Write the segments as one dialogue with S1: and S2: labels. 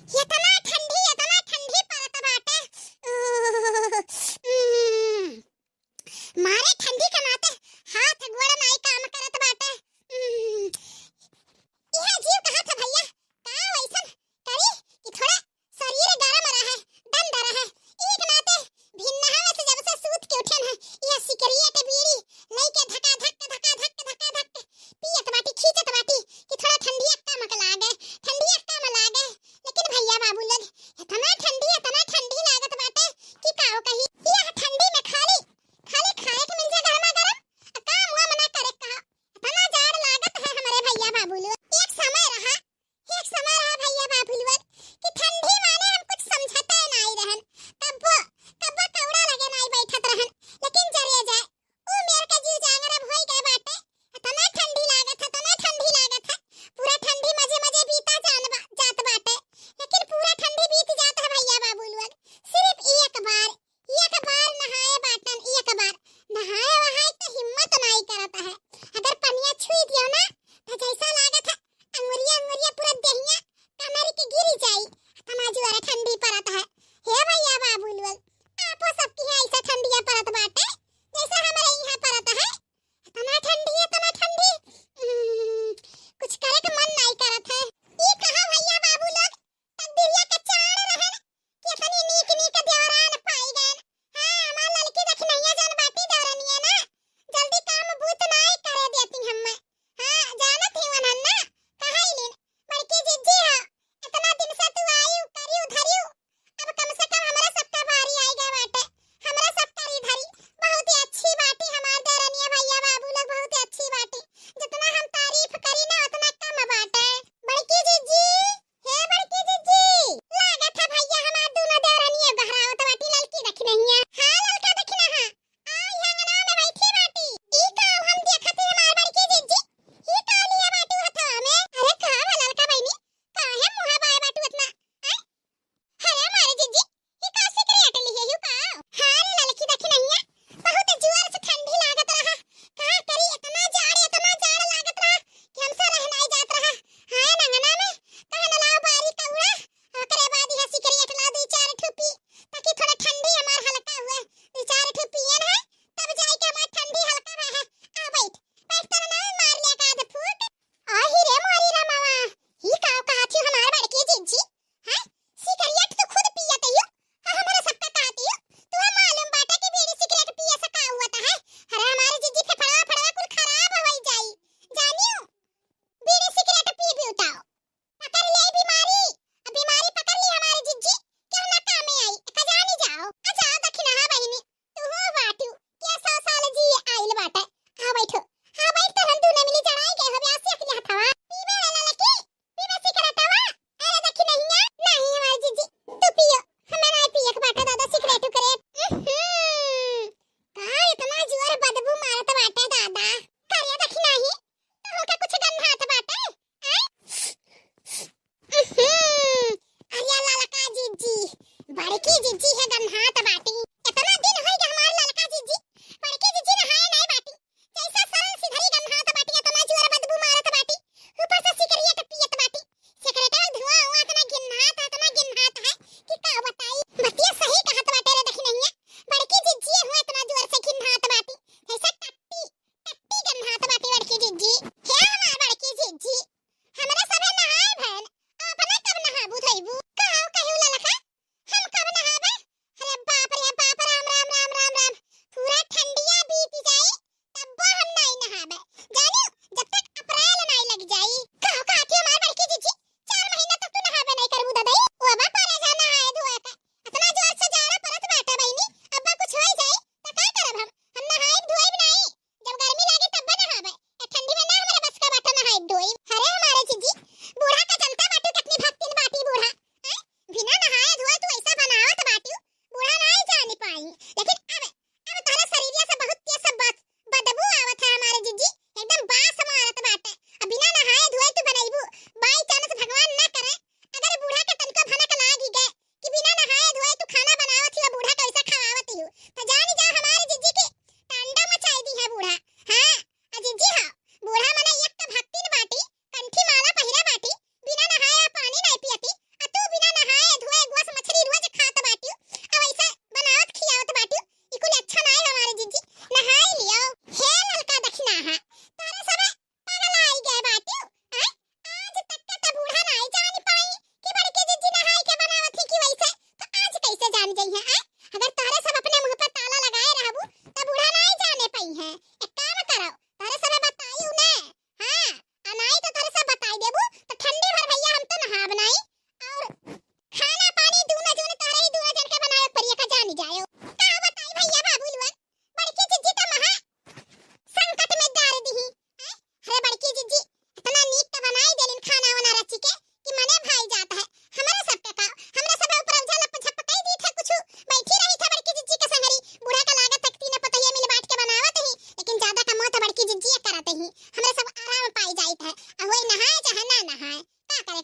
S1: इतना ठंडी परत बाटे। उम्म, मारे ठंडी के नाते हाथ गोड़ नहीं काम करत बाटे। यह जीव कहा था भैया, का वैसन करी कि थोड़ा शरीर गरम रहे, दम रहे। एक नाते भिन्ना में से जब से सूत के उठन है, यह सिकरिया के बीड़ी लेके धका धक पियत बाटी खींचत बाटी कि थोड़ा ठंडी अक्का मक लागे, ठंडी अक्का में लागे। लेकिन भैया बाबू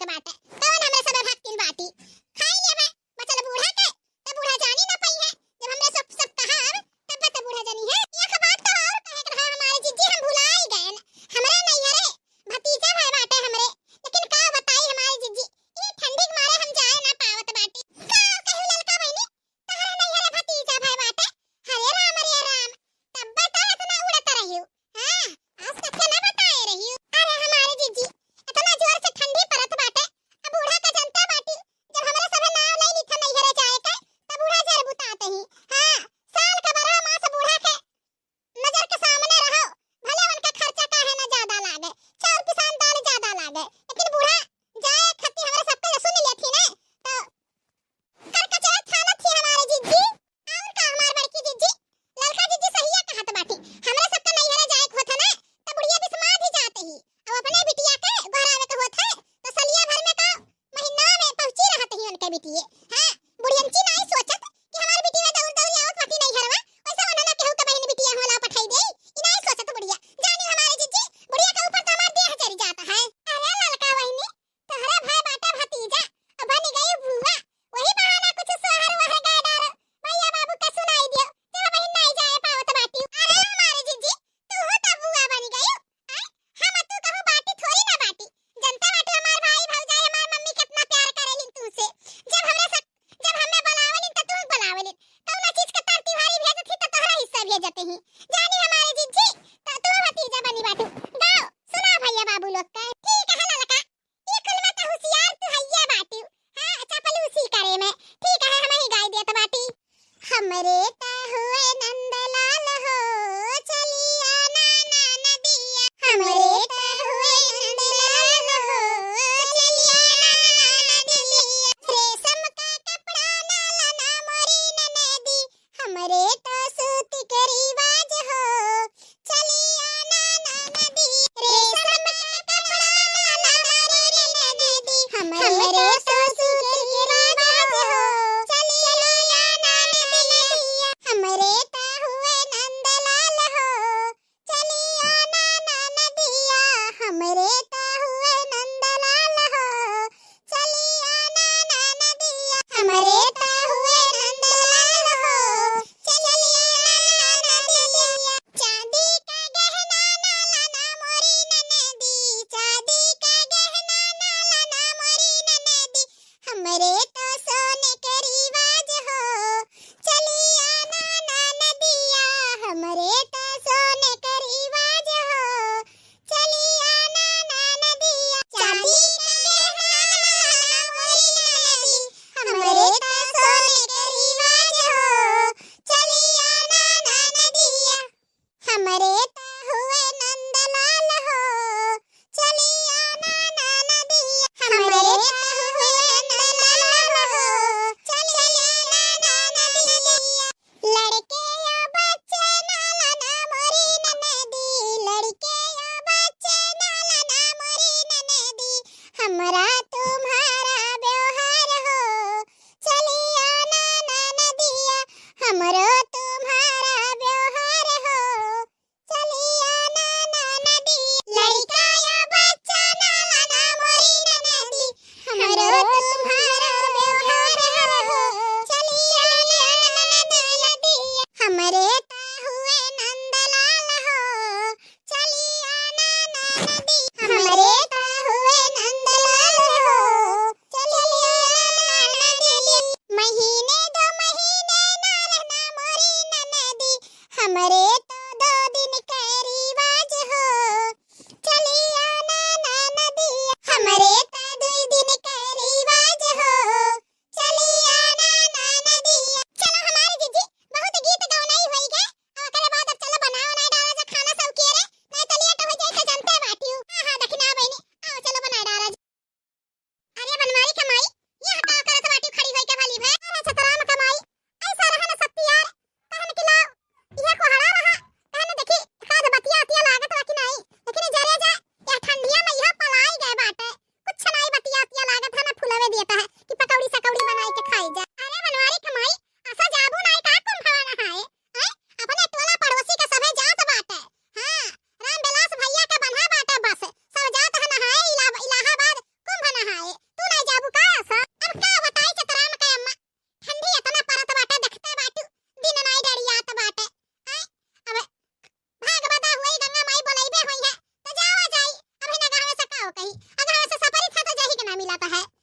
S1: के बाटे कौन हमरे सब भक्तिन बाटी खाई लेबे बचल बूढ़ा के त बूढ़ा जानी ना पई है जब हमरे सब कहा तब त बूढ़ा जानी है ये का बात तो और कहे के रहा हमारे जीजी हम भुला ही गए हमरा नहीं हरे भतीजा भाई बाटे हमरे लेकिन का बताई हमारे जीजी ये ठंडी के मारे हम जाए ना पावत बाटी का कहू ललका बहनी तहरा नहीं हरे भतीजा भाई बाटे हरे राम तब बता इतना उड़त रहियो हां आज तक ना बताए रहियो अरे हमारे जीजी इतना जोर से ठंडी परत बाटे अब बूढ़ा का जनता बाटी जब हमरा सब नाव लई लिखा नहीं हरे जाए के तब बूढ़ा जर बुतात ही हां साल का 12 मास बूढ़ा के नजर के सामने रहो भले उनका खर्चा काहे ना ज्यादा लागे चाउर पिसान दाल ज्यादा लागे लेकिन बूढ़ा जाए खती हमरा सबके सुन लेथी ने तो करकचरा थाना थी हमारे जीजी और का हमार बड़की जीजी ललका जीजी सहिया कहत बाटी हमरा सबके नहीं हरे जाए होत ना त बुढ़िया बिस्मा भी जाते ही अब अपने बिटिया के घरावे के होत है तो सलिया भर में का महीना में पहुंची रहत ही उनके बिटिए हां बुढ़ियनची नहीं सोचत कि हमार बिटी में दौड़ दौड़ आवत बाटी नहीं हरवा वैसे उन्होंने केहू के बहन बिटिया होला पठाई दे ई नहीं सोचत बुढ़िया जानी हमारे जीजी बुढ़िया के ऊपर तो हमार देह चढ़ जाता है अरे ललका बहनी तोहरा भाई बाटा भतीजा अब बन गई बुआ वही बहाना कुछ सोहर वह गए डारो भैया बाबू का सुनाई दियो तेरा बहन नहीं जाए पावत बाटी अरे हमारे जीजी तू हो तब बुआ बन गई हम तू कहू बाटी थोड़ी ना बाटी जनता बाटी हमार भाई भौजाई हमार मम्मी कितना प्यार करेलिन तुमसे जब हमें बुलावेलिन त तू बुलावेलिन कौना चीज के तर तिवारी भेजत थी त तोहरा हिस्सा भेजते ही जानी हमारे जीजी त तू भतीजा बनी बाटू गाओ सुना भैया बाबू लोग का ठीक है ललका ये कुल में तो होशियार तू हैया बाटी हां चपलूसी करे में ठीक है हम ही गाय देत बाटी हमरे ता हुए नंदलाल हो चलिया नाना नदिया हमरे ता हुए नंदलाल हो चलिया नाना नदिया रेशम का कपड़ा नाला ना मोरी ननदी हमरे ता सूती के रिवाज हो चलिया नाना नदी रेशम का कपड़ा नाला मोरी ननदी हमरे ता सूती के रिवाज हो चलिया नाना नदिया हमरे ता हुए नंदलाल हो चलिया नाना नदिया हमरे ता हुए नंदलाल हो चलिया नाना नदिया हमरे ता हुए नंदलाल हो चलिया नाना नदिया चांदी का गहना नाला ना मोरी ननदी चांदी का गहना नाला ना मोरी ननदी हमरे तो सोने के रिवाज हो चलिया नाना नदिया हमरे तो सोने के रिवाज हो चलिया नाना नदिया चांदी का गहना नाला मोरी ननदी हमरे तो सोने के रिवाज हो चलिया नाना नदिया हमरे ता हुए नंदलाल हो चलिया नाना नदिया हमरे ता हुए नंदलाल हो चलिया नाना नदिया लड़के या बच्चे नाला ना मोरी ननदी लड़के या बच्चे नाला ना मोरी ननदी हमरा तुम्हारा व्यवहार हो चलिया नाना नदिया हमरो तुम्हारा व्यवहार हो चलिया नाना नदिया लड़का या बच्चा नाला ना मोरी ननदी हमरो तुम्हारा व्यवहार हो चलिया नाना नदिया हमरे ता हुए नंदलाल हो चलिया नाना नदी हमरे ता हुए नंदलाल हो चलिया नाना नदी महीने 2 महीने नाला ना मोरी ननदी हमरे तो 2 दिन के रिवाज हो चलिया नाना नदिया हमरे ता 2 दिन के रिवाज हो चलिया नाना नदिया चलो हमारी जीजी बहुत गीत गौनाई होई गए और ओकरे बाद अब चलो बनाओ ना डाला जा खाना सब के रे नहीं तो लेट हो जाए तो जनते बाटी हां दखना बहनी आओ चलो बना डाला अरे बनवारी कमाई ये हटा करत बाटी खड़ी होई के भली भे अरे छतराम कमाई ऐसा रहना सत्ती यार कहन कि लाओ ये को हड़ा रहा कहन देखी काज बतिया आतिया लागत रहा कि नहीं लेकिन जरे जा या ठंडिया में यह पलाई गए बाटे कुछ नहीं बतिया आतिया लागत है ना फुलवे देता है कि पकौड़ी सकौड़ी बनाई के खाई जा अरे बनवारी कमाई ऐसा जाबू नहीं का कुम भवाना है अपने टोला पड़ोसी के सभे जात बाटे हां रामविलास भैया के बन्हा बाटे बस सब जात है नहाए इलाहाबाद कुंभ नहाए मिला है।